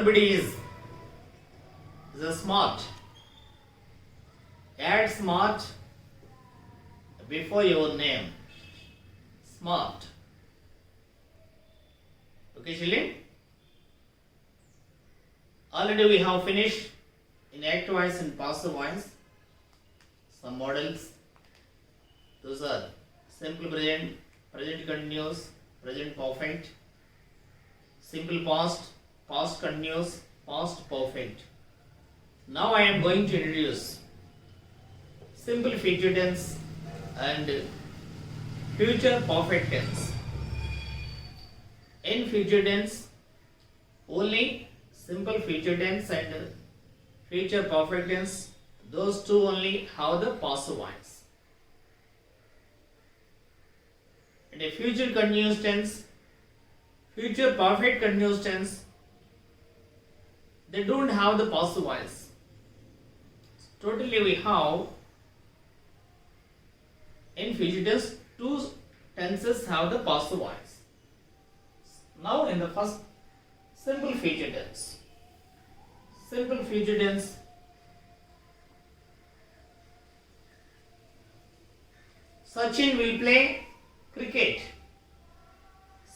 verb is the smart. Add smart before your name. Smart. Okay, children? Already we have finished in active voice and passive voice some models. Those are simple present, present continuous, present perfect, simple past, past continuous, past perfect. Now I am going to introduce simple future tense and future perfect tense. In future tense, only simple future tense and future perfect tense, those two only have the passive voice. And a future continuous tense, future perfect continuous tense, they don't have the passive voice. Totally we have in future tense two tenses have the passive voice. Now in the first simple future tense. Simple future tense. Sachin will play cricket.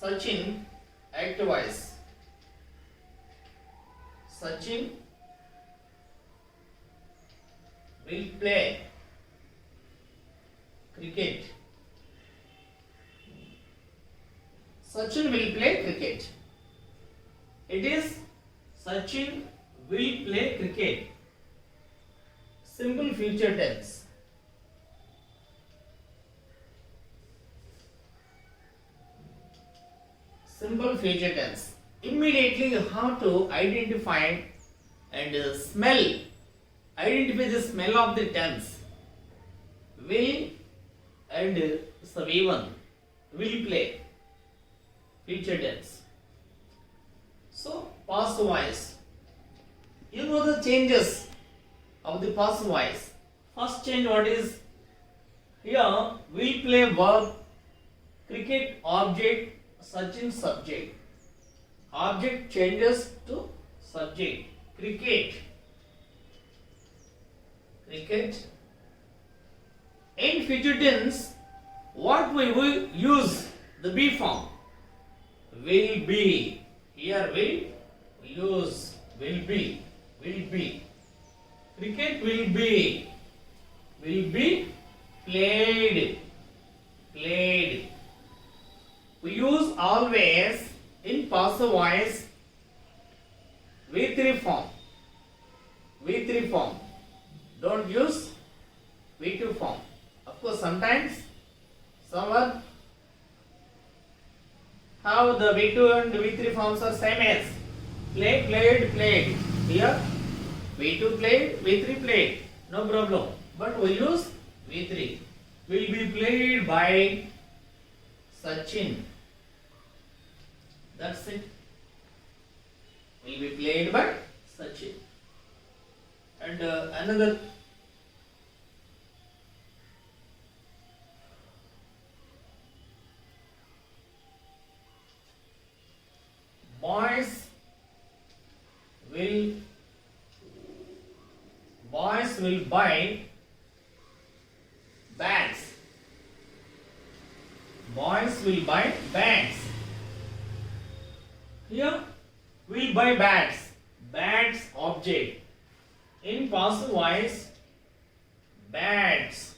Sachin, active voice. Sachin will play cricket. Sachin will play cricket. It is Sachin will play cricket. Simple future tense. Simple future tense. Immediately you have to identify and smell. Identify the smell of the tense. Will and V1 will play. Future tense. So past voice. You know the changes of the past voice. First change what is? Here will play verb, cricket object, Sachin subject. Object changes to subject. Cricket. Cricket. In future tense, what we will use? The be form. Will be. Here will use will be. Will be. Cricket will be. Will be played. Played. We use always in passive voice V3 form. V3 form. Don't use V2 form. Of course, sometimes someone have the V2 and V3 forms are same as play, played, played. Here V2 played, V3 played. No problem. But we use V3. Will be played by Sachin. That's it. Will be played by Sachin. And another boys will buy bags. Boys will buy bags. Here will buy bags. Bags object. In passive voice, bags.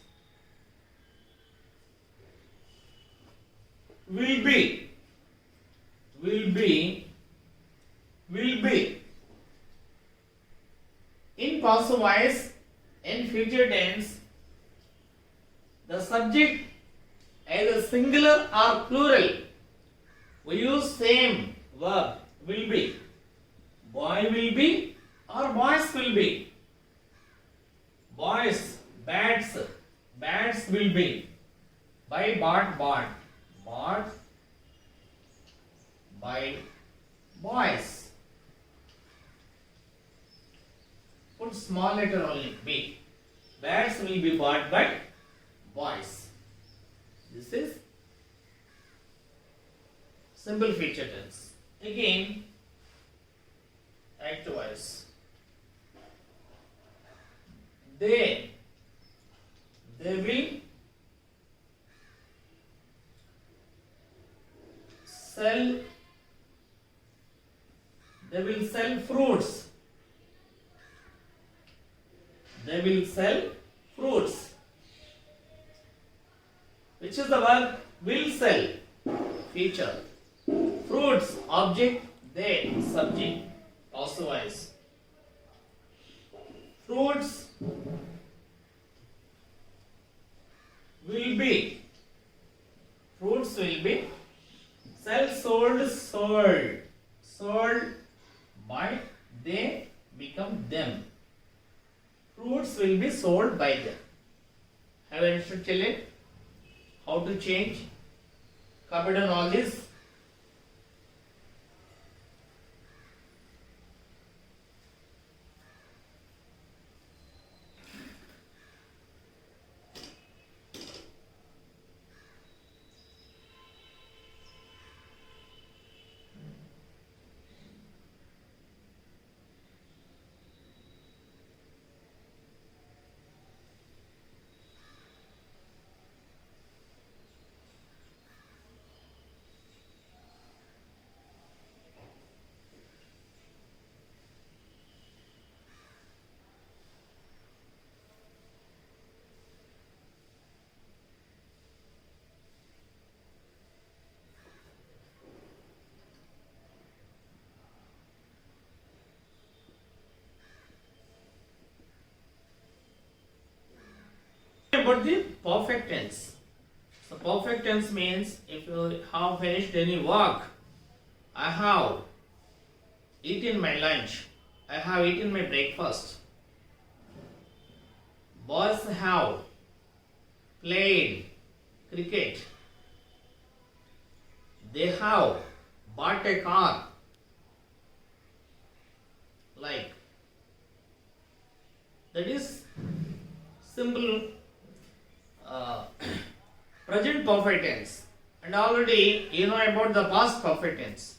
Will be. Will be. Will be. In passive voice, in future tense, the subject either singular or plural. We use same verb. Will be. Boy will be or boys will be. Boys, bats, bats will be. By bought, bought. Bought by boys. Put small letter only, B. Bats will be bought by boys. This is simple future tense. Again, active voice. They will sell fruits. They will sell fruits. Which is the verb? Will sell. Future. Fruits, object, they, subject, passive voice. Fruits will be. Fruits will be. Sell, sold by, they become them. Fruits will be sold by them. Have you understood, children? How to change? Copy down all this. About the perfect tense. So perfect tense means if you have finished any work. I have eaten my lunch. I have eaten my breakfast. Boys have played cricket. They have bought a car. Like that is simple present perfect tense. And already you know about the past perfect tense.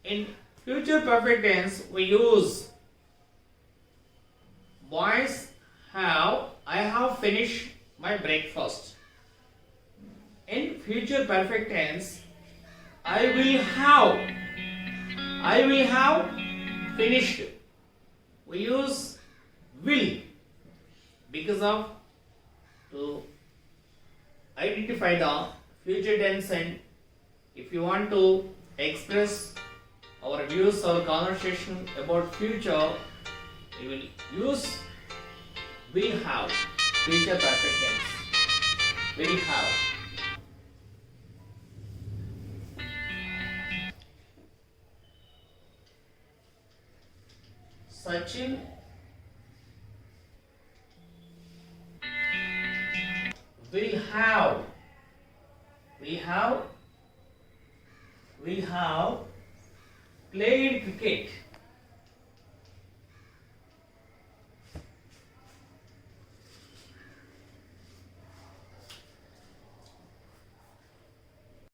In future perfect tense we use boys have, I have finished my breakfast. In future perfect tense I will have finished. We use will because of to identify the future tense, and if you want to express our views or conversation about future, we will use will have, future perfect tense. Will have. Sachin will have played cricket.